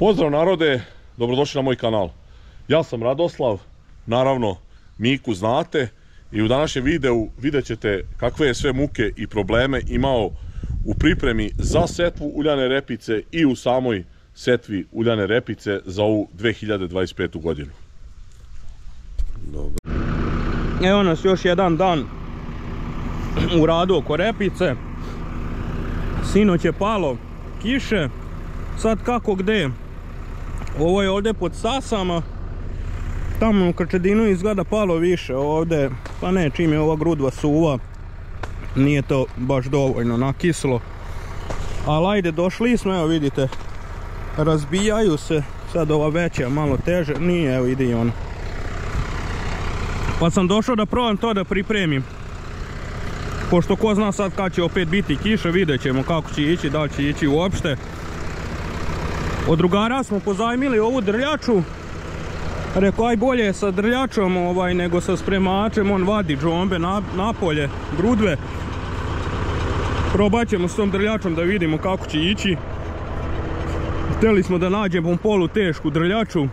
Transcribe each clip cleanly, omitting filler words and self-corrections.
Pozdrav narode, dobrodošli na moj kanal. Ja sam Radoslav, naravno Miku znate i u današnjem videu vidjet ćete kakve je sve muke i probleme imao u pripremi za setvu uljane repice i u samoj setvi uljane repice za ovu 2025. godinu. Dobro. Evo nas još jedan dan u radu oko repice. Sinoć je palo kiše, sad kako gde. Ovo je ovdje pod Sasama, tamo u Krčedinu izgleda palo više, ovdje pa ne, čim je ova grudva suva nije to baš dovoljno nakislo. Ali ajde, došli smo, evo vidite, razbijaju se, sad ova veća malo teže, nije, evo ide i ona. Pa sam došao da probam to da pripremim, pošto ko zna sad kad će opet biti kiša, vidjet ćemo kako će ići, da li će ići uopšte. Od drugara smo pozajmili ovu drljaču, rekao aj bolje sa drljačom nego sa spremačem, on vadi džombe napolje, grudve. Probat ćemo s tom drljačom da vidimo kako će ići. Htjeli smo da nađemo polu tešku drljaču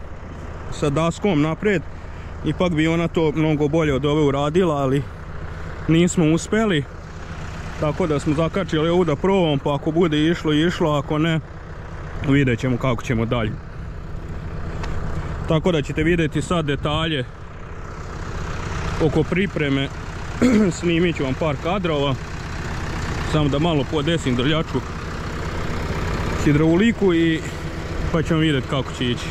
sa daskom napred, ipak bi ona to mnogo bolje od ove uradila, ali nismo uspjeli. Tako da smo zakačili ovu da probamo, pa ako bude išlo, ako ne, vidjet ćemo kako ćemo dalje. Tako da ćete vidjeti sad detalje oko pripreme. Snimit ću vam par kadrova, samo da malo podesim drljaču, hidrauliku i pa ćemo vidjeti kako će ići.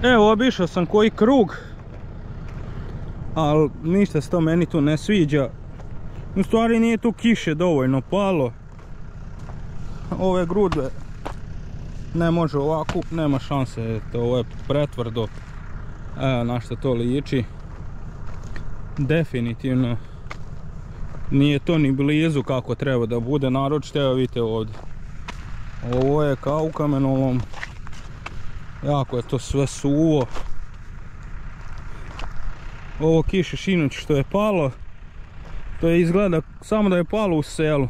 Evo, obišao sam koji krug, ali ništa se to meni tu ne sviđa. U stvari nije tu kiše dovoljno palo. Ove grudve ne može ovako, nema šanse, ovo je pretvrdo. Evo na što to liči. Definitivno nije to ni blizu kako treba da bude, naročito evo vidite ovdje. Ovo je kao u kamenolom. Jako je to sve suvo. Ovo kiše sinoć što je palo, to je izgleda samo da je palo u selu.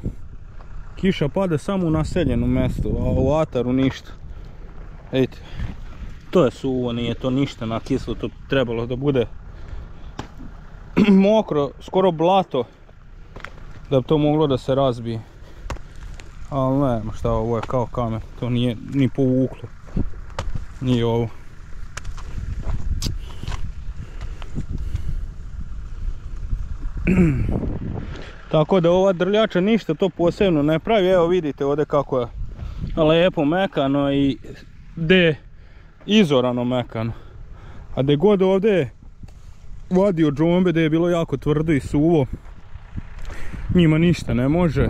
Kiša pada samo u naseljenom mjestu, a u ataru ništa. Vidite, to je suvo, nije to ništa nakislo, to trebalo da bude mokro, skoro blato, da bi to moglo da se razbije. Ali nema šta, ovo je kao kamen, to nije ni povuklo. Nije ovo. Tako da ova drljača ništa to posebno ne pravi. Evo vidite ovdje kako je lepo mekano i gdje izorano mekano. A gdje god ovdje je vadio džombe, gdje je bilo jako tvrdo i suvo, njima ništa ne može.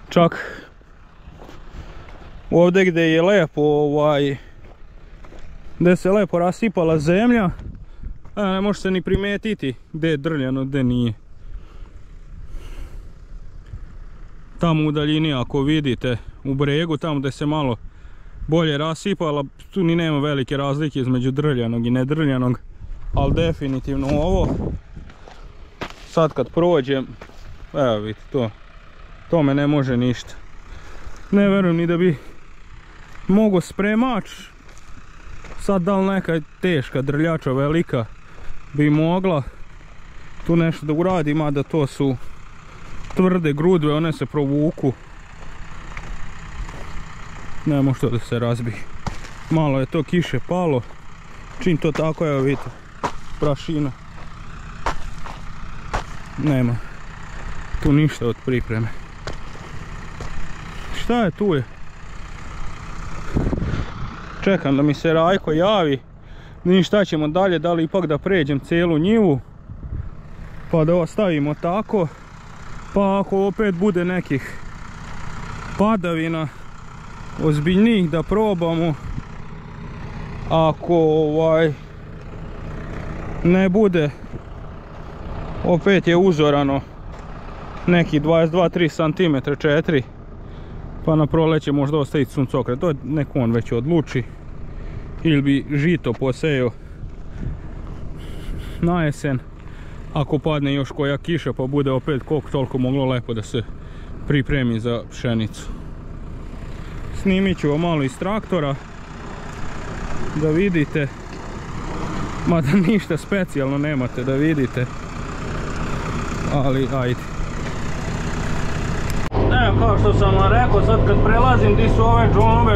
Čak ovdje gdje je lepo, gdje se lepo rasipala zemlja, ne može se ni primetiti gdje je drljano, gdje nije. Tamo u daljini ako vidite u bregu, tamo gdje se malo bolje rasipala, tu ni nema velike razlike između drljanog i nedrljanog, ali definitivno ovo, sad kad prođem, evo vidite, to me ne može ništa. Ne verujem ni da bi mogo spremač, sad da li neka teška drljača velika bi mogla tu nešto da uradi, mada to su tvrde grudve, one se provuku, ne može to da se razbije. Malo je to kiše palo, čim to tako, evo vidite, prašina, nema tu ništa od pripreme. Šta je tu je? Čekam da mi se Rajko javi, Ni šta ćemo dalje, da li ipak da pređem cijelu njivu pa da ostavimo tako, pa ako opet bude nekih padavina ozbiljnijih da probamo. Ako ne bude, opet je uzorano neki 22-3 cm 4, pa na proleće možda ostaviti suncokret. To neko on već odluči, ili bi žito posejao na jesen ako padne još koja kiša, pa bude opet koliko toliko moglo lepo da se pripremi za pšenicu. Snimit ću ovo malo iz traktora da vidite, mada ništa specijalno nemate da vidite, ali ajde. Evo, kao što sam vam rekao, sad kad prelazim di su ove džombe,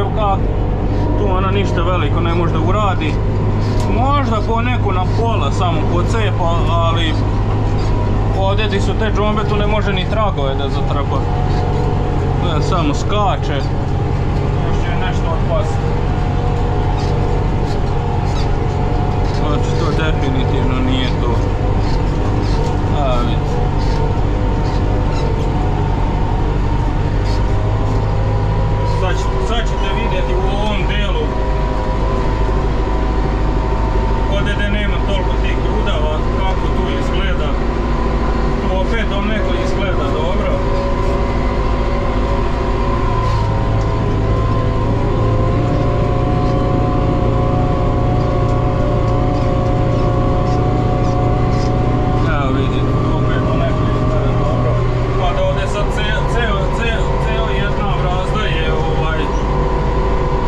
tu ona ništa veliko ne može da uradi. Možda po neku na pola samo pocepa, ali ovdje di su te džombe tu ne može ni tragove da zatrpa. Da samo skače, još će nešto odpasti. Znači to definitivno nije to. A vidite. Sad ćete vidjeti u ovom delu ovdje gdje nema toliko tih grudava kako tu izgleda. Tu opet donekle izgleda dobro. Evo vidite, opet donekle izgleda dobro. Pa da ovdje sad ceo jedna brazda je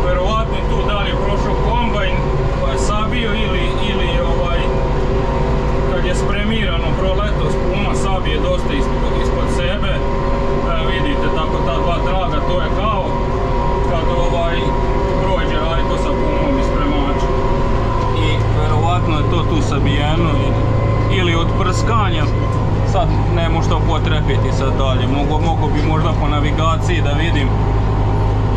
verovatno tu da li je prošao kombajn pa je sabio ili kad je spremirano proleto spuma sabije dosta ispod sebe. Vidite tako ta dva traga, to je kao kad prođe rajko sa pumom iz spremača. I verovatno je to tu sabijeno ili od prskanja. Sad nemo što potrepiti sad dalje, mogo bi možda po navigaciji da vidim,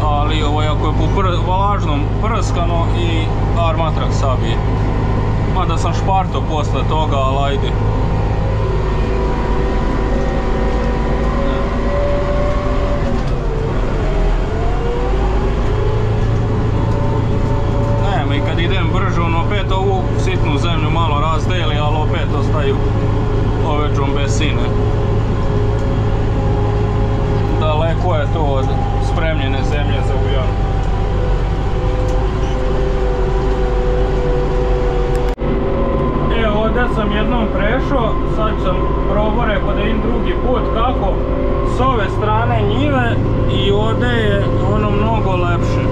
ali ako je po vlažnom prskano i armatrak sabije. Mada sam šparto posle toga, ali ajde. Nema, i kad idem brže, on opet ovu sitnu zemlju malo razdeli, ali opet ostaju ove džombesine. Daleko je to od spremljene zemlje za ujan. Evo, ovdje sam jednom prešao, sad sam probao, rekao da idem drugi put kako s ove strane njive i ovdje je ono mnogo lepše.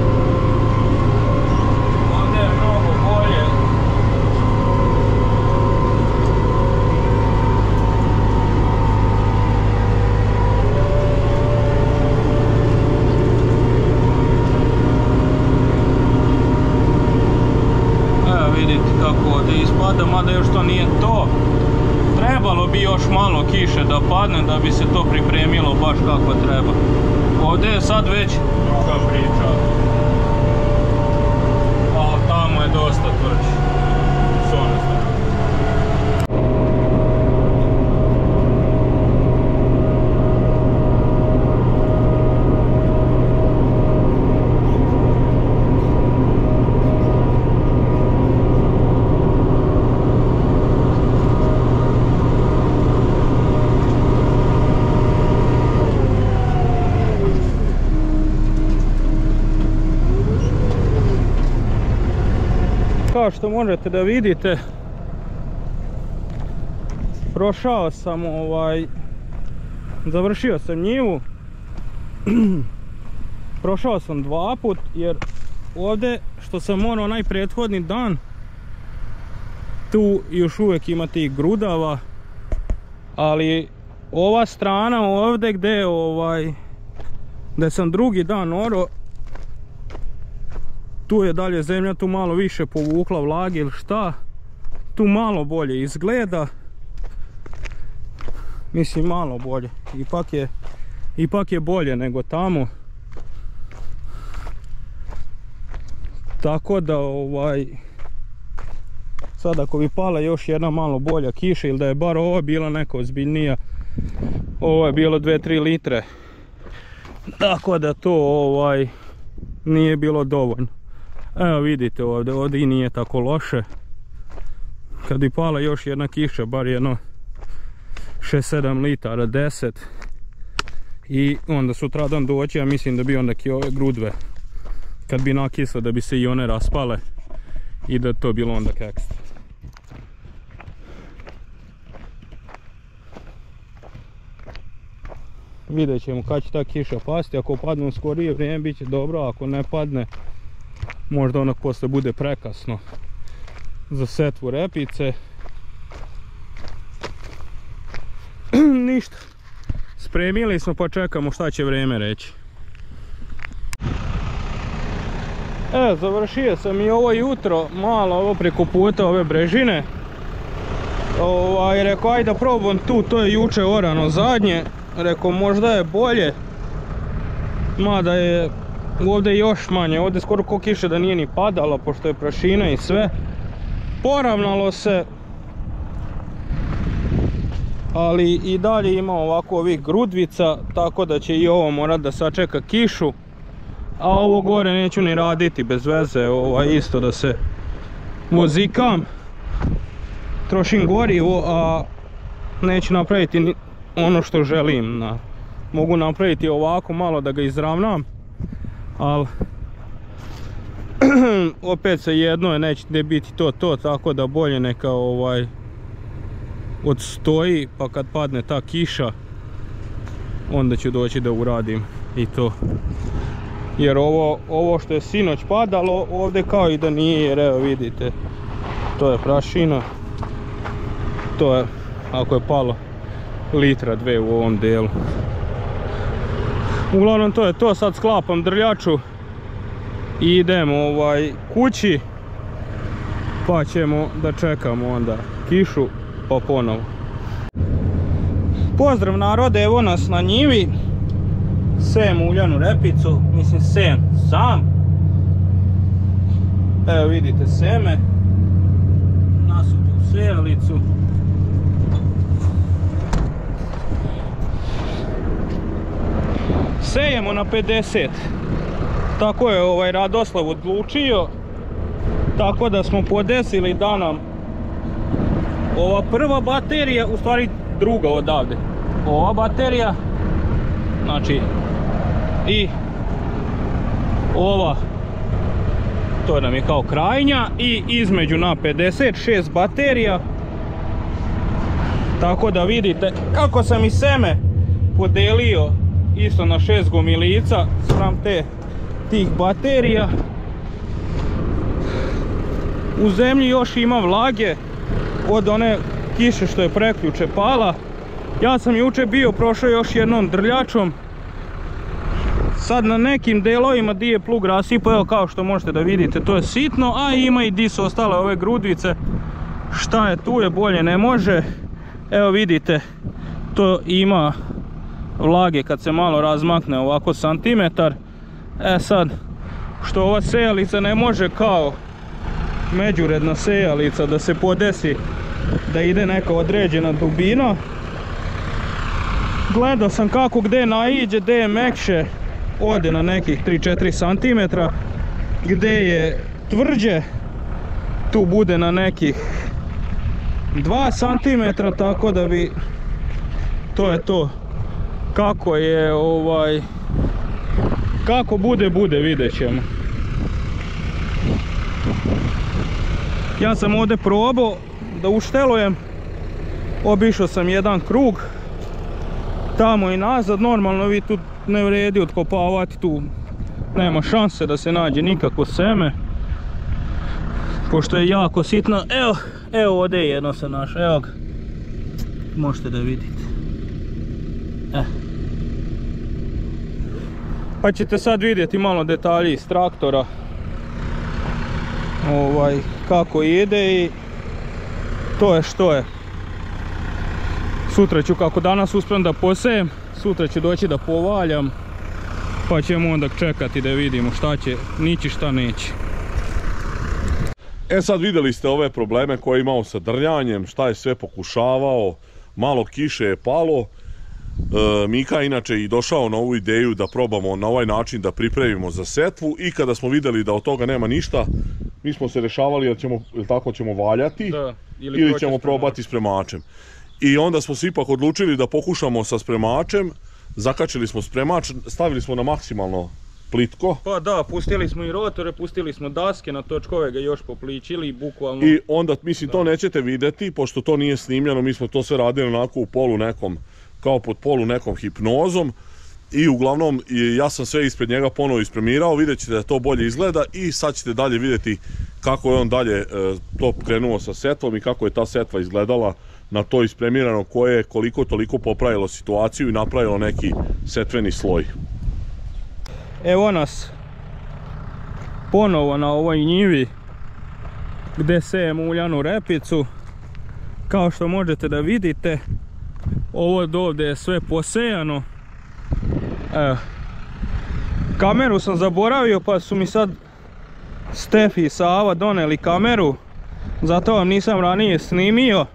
Ovdje je mnogo bolje. Vidite kako ovdje ispada, mada još to nije to. Trebalo bi još malo kiše da padne da bi se to pripremilo baš kako treba. Ovdje je sad već druga priča. Ali tamo je dosta tvrđe. S one strane. Kao što možete da vidite, prošao sam završio sam njivu. Prošao sam 2 put jer ovdje što sam morao onaj prethodni dan, tu još uvijek ima tih grudava, ali ova strana ovdje gdje sam drugi dan orao, tu je dalje zemlja, tu malo više povukla vlage ili šta, tu malo bolje izgleda, mislim malo bolje, ipak je bolje nego tamo, tako da Sad ako bi pala još jedna malo bolja kiša ili da je bar ova bila neka ozbiljnija, ovo je bilo 2-3 litre. Tako da to nije bilo dovoljno. Evo vidite ovdje i nije tako loše. Kad bi pala još jedna kiša, bar jedno 6-7 litara, 10. I onda sutradan doći, ja mislim da bi onda ove grudve, kad bi nakisle, da bi se i one raspale i da to bilo onda ekstra. Vidjet ćemo kad će ta kiša pasti, ako padne u skorije vrijeme bit će dobro, ako ne padne možda onak posle bude prekasno za setvu repice. Ništa, spremili smo pa čekamo šta će vrijeme reći. Završio sam i ovo jutro, malo ovo preko puta ove brežine. Rekao ajde da probam tu, to je juče orano zadnje. Rekao možda je bolje, mada je ovdje još manje, ovdje skoro ko kiše da nije ni padalo, pošto je prašina i sve. Poravnalo se, ali i dalje ima ovako ovih grudvica, tako da će i ovo morat da sačeka kišu. A ovo gore neću ni raditi bez veze, isto da se vozikam, trošim gorivo, a neću napraviti ono što želim. Mogu napraviti ovako malo da ga izravnam, ali opet se jedno je, neće biti to, tako da bolje neka odstoji, pa kad padne ta kiša onda ću doći da uradim i to. Jer ovo što je sinoć padalo ovdje kao i da nije, jer evo vidite, to je prašina, to je, ako je palo litra 2 u ovom dijelu. Uglavnom to je to, sad sklapam drljaču i idemo kući, pa ćemo da čekamo onda kišu pa ponovo. Pozdrav narode, evo nas na njivi. Sejem uljanu repicu, mislim sejem sam. Evo vidite seme, nasuto u sejalicu. Sejemo na 50. Tako je Radoslav odlučio. Tako da smo podesili da nam ova prva baterija, u stvari druga odavde. Ova baterija, znači i ova, to nam je kao krajnja, i između na 56 baterija. Tako da vidite kako sam i seme podelio isto na 6 gomilica spram tih baterija. U zemlji još ima vlage od one kiše što je prekjuče pala. Ja sam juče prošao još jednom drljačom. Sad na nekim delovima di je plug rasipao, evo kao što možete da vidite, to je sitno, a ima i di su ostale ove grudvice. Šta je tu je, bolje ne može. Evo vidite, to ima vlage kad se malo razmakne ovako santimetar. Sad, što ova sejalica ne može kao međuredna sejalica da se podesi da ide neka određena dubina. Gledao sam kako gdje naiđe, gdje je mekše ode na nekih 3-4 cm, gdje je tvrđe tu bude na nekih 2 cm, tako da bi, to je to. Kako je kako bude, vidjet ćemo. Ja sam ovdje probao da uštelujem, obišao sam jedan krug tamo i nazad. Normalno vi tu ne vredi otkopavati, tu nema šanse da se nađe nikako seme, pošto je jako sitno. Evo ovdje je jedno se našao, evo ga, možete da vidite. Pa ćete sad vidjeti malo detalji iz traktora, kako ide, i to je što je. Sutra ću, kako danas uspijem da posejem, sutra ću doći da povaljam, pa ćemo onda čekati da vidimo šta će nići, šta neće. E sad vidjeli ste ove probleme koje je imao sa drljanjem, šta je sve pokušavao, malo kiše je palo. Mika inače i došao na ovu ideju da probamo na ovaj način da pripremimo za setvu i kada smo vidjeli da od toga nema ništa, mi smo se rešavali da ćemo, tako ćemo valjati ili ćemo probati spremačem. I onda smo se ipak odlučili da pokušamo sa spremačem, zakačili smo spremač, stavili smo na maksimalno plitko. Pa da, pustili smo i rotore, pustili smo daske, na točkove ga još popličili, bukvalno. I onda, mislim, to nećete vidjeti, pošto to nije snimljeno, mi smo to sve radili onako u polu nekom, kao pod polu nekom hipnozom. I uglavnom, ja sam sve ispred njega ponovo ispremirao, vidjet ćete da to bolje izgleda i sad ćete dalje vidjeti kako je on dalje to krenuo sa setvom i kako je ta setva izgledala na to ispremirano koje je koliko toliko popravilo situaciju i napravilo neki setveni sloj. Evo nas ponovo na ovoj njivi gdje sejemo uljanu repicu. Kao što možete da vidite, ovo dovde je sve posejano. Evo, kameru sam zaboravio pa su mi sad Stefi i Sava doneli kameru, zato vam nisam ranije snimio.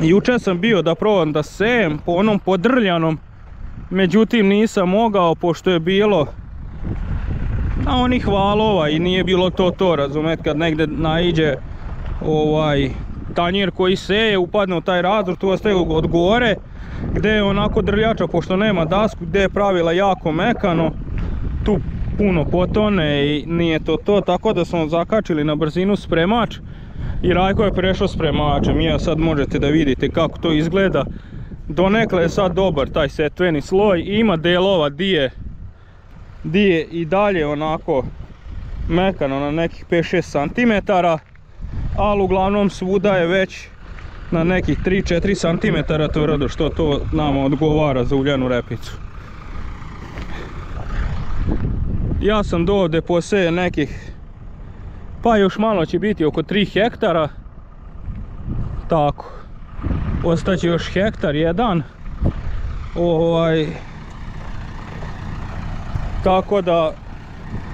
Jučer sam bio da probam da sejem po onom podrljanom, međutim nisam mogao pošto je bilo na onih valova i nije bilo to, razumete, kad negdje naiđe tanjir koji seje, upadne u taj razdor, tu ostaje od gore gdje je onako drljača, pošto nema dasku, gdje je pravila jako mekano, tu puno potone i nije to, tako da smo zakačili na brzinu spremač i Rajko je prešao spremačem. I sad možete da vidite kako to izgleda. Donekle je sad dobar taj setveni sloj, ima delova di je i dalje onako mekano na nekih 5-6 cm, ali uglavnom svuda je već na nekih 3-4 cm tvrdo, što to nama odgovara za uljanu repicu. Ja sam do ovdje poseje nekih, pa još malo će biti oko 3 hektara, tako, ostaće još hektar jedan, tako da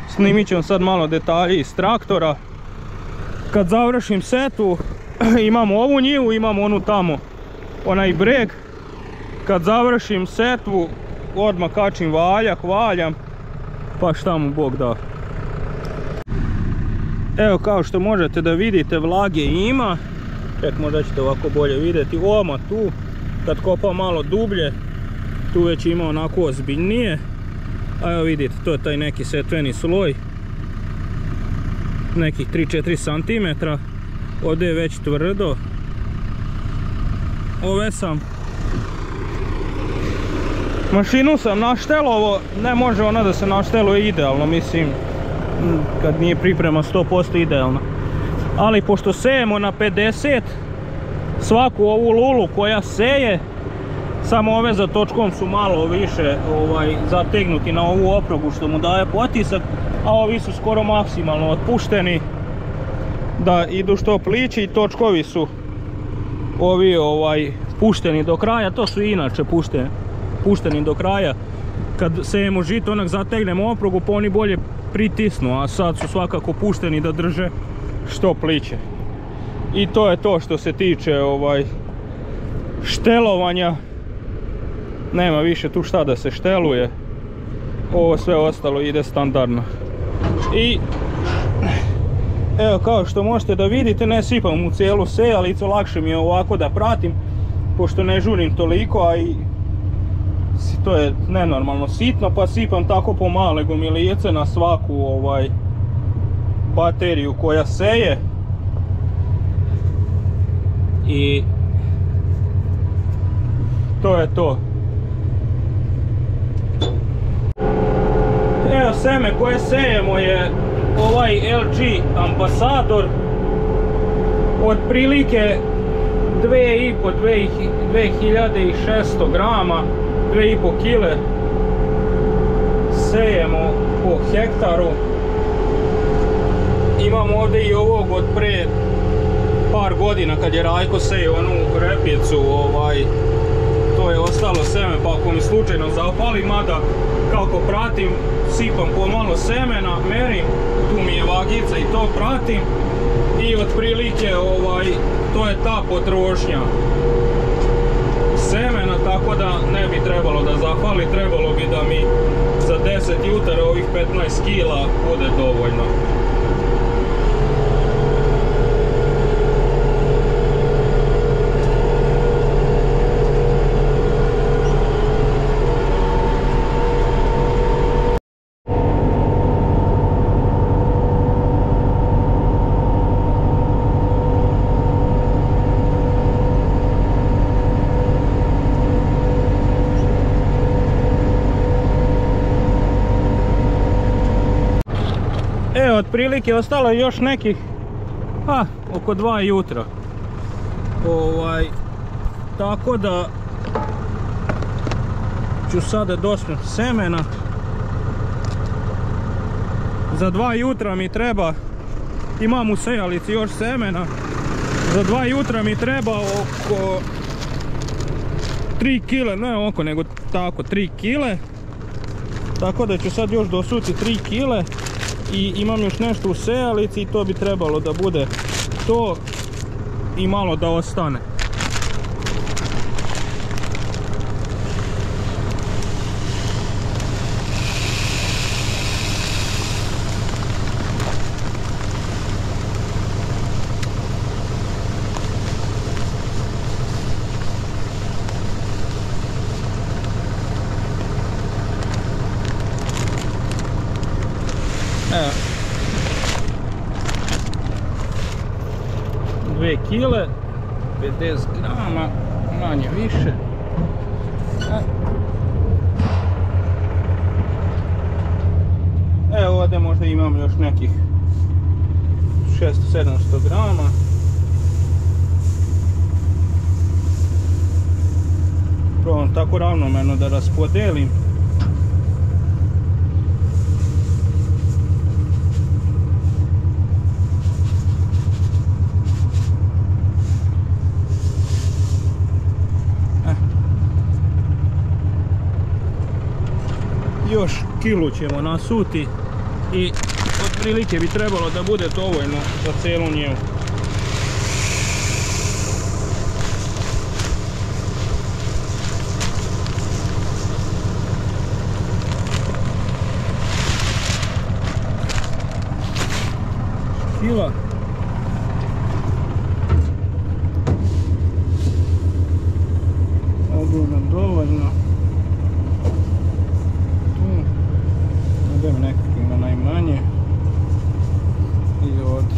snimit ću sad malo detalje iz traktora. Kad završim setvu, imamo ovu njivu, imamo onu tamo, onaj breg. Kad završim setvu, odmah kačim valjak, valjam, pa šta mu Bog da. Evo, kao što možete da vidite, vlage ima. Ček, možda ćete ovako bolje vidjeti. Oma tu, kad kopa malo dublje, tu već ima onako ozbiljnije. A evo vidite, to je taj neki setveni sloj, nekih 3-4 cm. Ovdje je već tvrdo. Ove sam mašinu sam naštelovo, ne može ona da se našteluje idealno, mislim, kad nije priprema 100% idealna. Ali pošto sejemo na 50, svaku ovu lulu koja seje, samo ove za točkom su malo više zategnuti na ovu oprogu što mu daje potisak, a ovi su skoro maksimalno otpušteni da idu što plići i točkovi su ovi pušteni do kraja, to su inače pušteni do kraja. Kad sejemo žito, onak zategnemo oprogu pa oni bolje pritisnu, a sad su svakako pušteni da drže što pliće. I to je to što se tiče štelovanja. Nema više tu šta da se šteluje. Ovo sve ostalo ide standardno. I evo, kao što možete da vidite, ne sipam u cijelu sejalicu, lakše mi je ovako da pratim, pošto ne žurim toliko, a i to je nenormalno sitno, pa sipam tako po male gomilice na svaku bateriju koja seje. I to je to. Evo, seme koje sejemo je ovaj LG Ambassador, otprilike 2600 grama, 2,5 kile sejemo po hektaru. Imamo ovdje i ovog od pre par godina kad je Rajko sejao onu repicu, to je ostalo seme, pa ako mi slučajno zapali, mada kako pratim, sipam pomalo semena, merim, tu mi je vage gica i to pratim i otprilike to je ta potrošnja semena, tako da ne bi trebalo da zafali, trebalo bi da mi za 10 jutara ovih 15 kila bude dovoljno. Evo, otprilike ostalo je još nekih, oko 2 jutra. Tako da ću sada dospjeti semena. Za 2 jutra mi treba, imam u sejalici još semena, za 2 jutra mi treba oko 3 kile, ne oko, nego tako 3 kile. Tako da ću sad još dosuti 3 kile. I imam još nešto u sejalici i to bi trebalo da bude to i malo da ostane. Evo, 2 kile, 50 grama, manje više. Evo ovdje možda imam još nekih 600-700 grama. Probam tako ravnomjerno da raspodelim. Još kilu ćemo nasuti i otprilike bi trebalo da bude dovoljno za cijelu njivu. Kila. Ovo nam dovoljno. Idem nekakvim na najmanje i ovdje.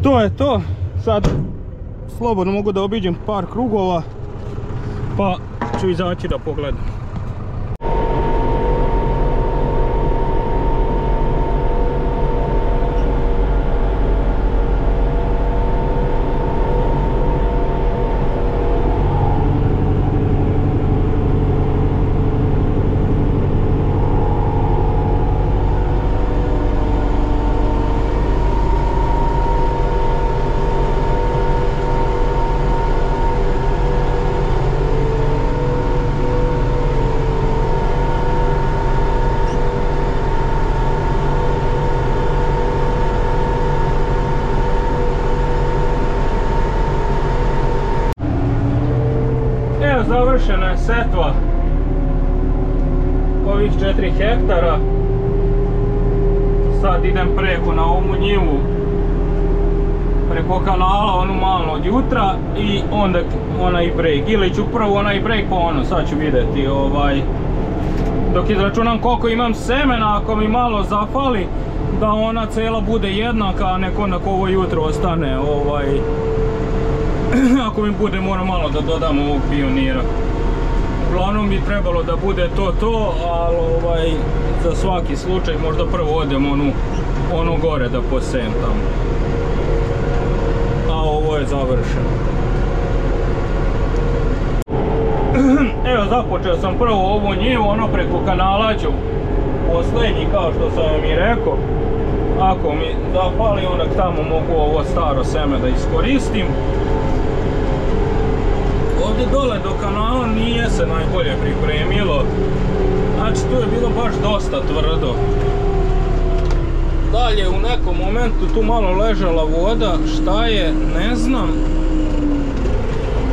To je to. Sad slobodno mogu da obiđem par krugova pa ću izaći da pogledam. Završena je setva ovih 4 hektara. Sad idem preko na ovu njivu, preko kanala, onu malo od jutra i onda onaj breg. Ili ću prvo onaj breg pa ono, sad ću vidjeti dok izračunam koliko imam semena, ako mi malo zafali da ona cela bude jednaka, a nek onda ovo jutro ostane ako mi bude moram malo da dodam ovog pionira. Uglavnom bi trebalo da bude to, ali za svaki slučaj možda prvo odem onu gore da posejem tamo. A ovo je završeno. Evo, započeo sam prvo ovu njivu, preko kanala ću posljednji kao što sam i rekao. Ako mi zapali, onda tamo mogu ovo staro seme da iskoristim. Ovdje dole do kanala nije se najbolje pripremilo. Znači tu je bilo baš dosta tvrdo. Dalje u nekom momentu tu malo ležala voda, šta je ne znam.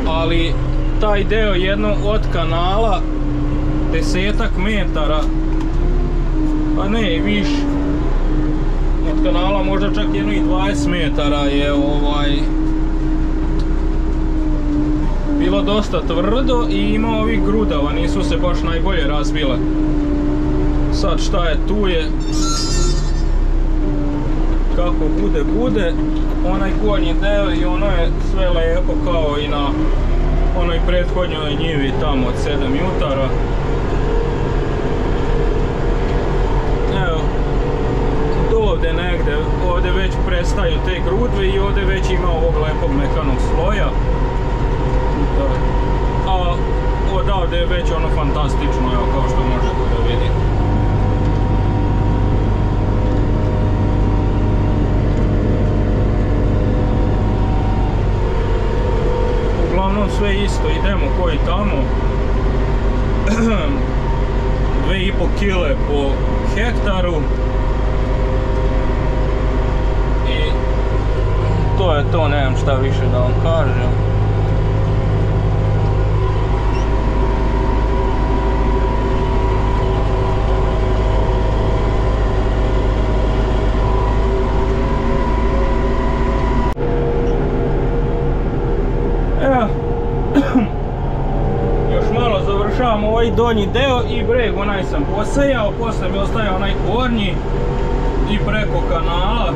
Ali taj deo jedno od kanala 10-ak metara, pa ne i više. Od kanala možda čak jedno i 20 metara je bilo dosta tvrdo i ima ovih grudava, nisu se baš najbolje razbile. Sad šta je tu je, kako bude, onaj gornji deo i ono je sve lijepo kao i na onoj prethodnjoj njivi tamo od 7 jutara. Evo, ovdje negdje, ovdje već prestaju te grudve i ovdje već ima ovog lepog mekanog sloja. A odavde je već ono fantastično, evo kao što možete da vidite. Uglavnom sve isto, idemo koji tamo. 2,5 kile po hektaru. I to je to, nemam šta više da vam kažem. Još malo završavam ovaj donji deo i breg onaj sam posejao, posle mi ostaje onaj gornji i preko kanala.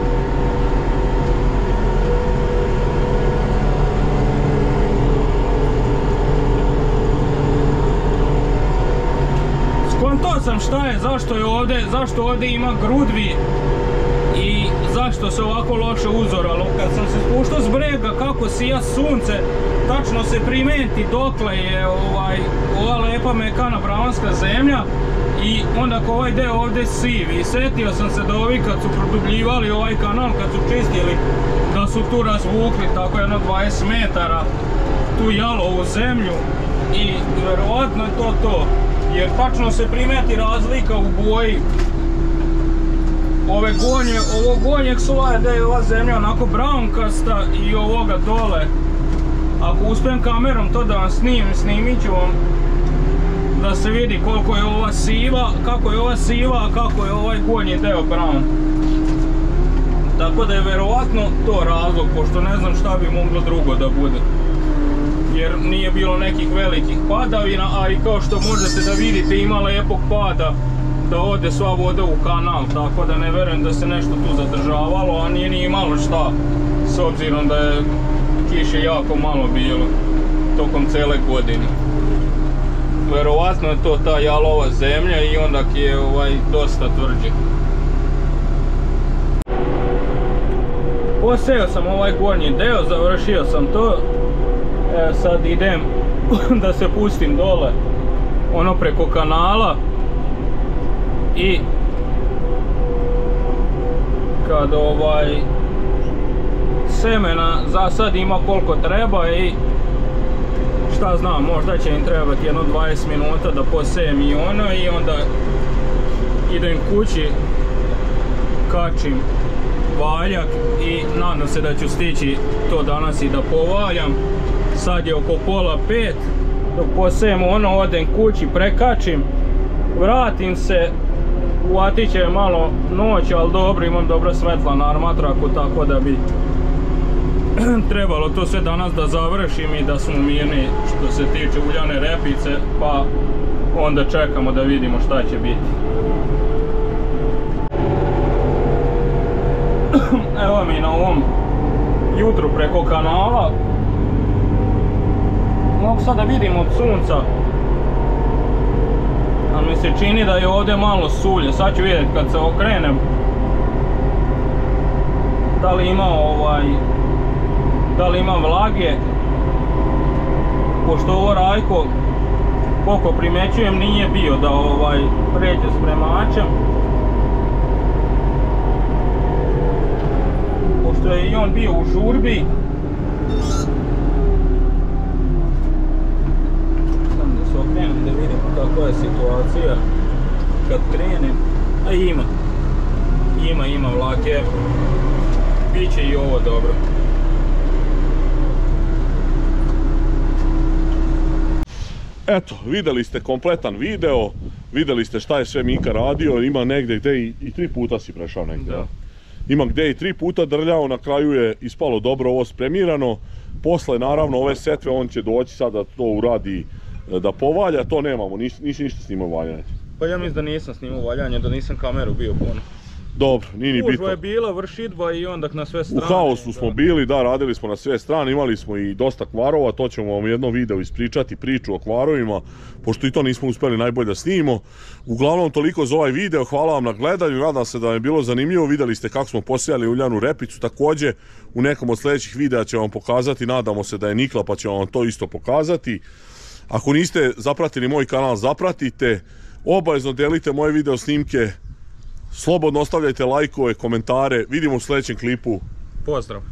Skontao sam šta je, zašto ovdje ima grudvi i zašto se ovako loše uzoralo. Kad sam se spuštao s brega, kako sija sunce, tačno se primeti dokle je ova lepa mekana braunska zemlja i onda ko ovaj deo ovdje sivi. I setio sam se da ovi kad su produbljivali ovaj kanal, kad su čistili, da su tu razvukli tako jedno 20 metara tu jalovu zemlju i vjerovatno je to. Jer tačno se primeti razlika u boji ovog gornjeg sloja da je ova zemlja onako braunkasta i ovoga dole. Ako uspijem kamerom to da vam snimit ću vam da se vidi koliko je ova siva, kako je ova siva, a kako je ovaj gornji deo brown. Tako da je verovatno to razlog, pošto ne znam šta bi moglo drugo da bude. Jer nije bilo nekih velikih padavina, a i kao što možete da vidite ima lijepog pada da ode sva voda u kanal, tako da ne verujem da se nešto tu zadržavalo, a nije ni imalo šta, s obzirom da je kiše jako malo bilo tokom cele godine. Verovatno je to ta jalova zemlja i onda je dosta tvrđi. Posejao sam ovaj gornji deo, završio sam to. Sad idem da se pustim dole, ono preko kanala i kad semena za sad ima koliko treba i šta znam, možda će im trebati jedno 20 minuta da posejem i ono i onda idem kući, kačim valjak i nadam se da ću stići to danas i da povaljam. Sad je oko 4:30, dok posejem ono odem kući, prekačim, vratim se, uvatit će malo noć, ali dobro, imam dobro svetla na armatraku, tako da bi trebalo to sve danas da završim i da smo mirni što se tiče uljane repice, pa onda čekamo da vidimo šta će biti. Evo mi na ovom jutru preko kanala. Mogu sad da vidim od sunca, a mi se čini da je ovdje malo sulje. Sad ću vidjeti kad se okrenem da li ima vlage, pošto ovo Rajko, koliko primećujem, nije bio da pređe spremačem. Pošto je i on bio u žurbi. Samo da se okrenem da vidim kakva je situacija kad krenem. A ima vlake. Biće i ovo dobro. Eto, vidjeli ste kompletan video, vidjeli ste šta je sve Mika radio, ima negdje gdje i 3 puta si prešao negdje. Da. Ima gdje i 3 puta drljao, na kraju je ispalo dobro ovo spremirano. Posle naravno ove setve on će doći sad da to uradi, da povalja, to nemamo, nisi ništa snimao valjanje. Pa ja mislim da nisam snimao valjanje, da nisam kameru bio puno. Dobro, nije ni bitno. Gužva je bila, vršidba i onda na sve strane. U haosu smo bili, da, radili smo na sve strane, imali smo i dosta kvarova, to ćemo vam jedno video ispričati, priču o kvarovima, pošto i to nismo uspjeli najbolje da snimimo. Uglavnom toliko za ovaj video, hvala vam na gledanju, nadam se da je bilo zanimljivo, vidjeli ste kako smo posijali uljanu repicu, također u nekom od sljedećih videa ćemo vam pokazati, nadamo se da je nikla pa ćemo vam to isto pokazati. Ako niste zapratili moj kanal, zapratite, obavezno delite moje video snimke, slobodno ostavljajte lajkove, komentare, vidimo u sljedećem klipu. Pozdrav!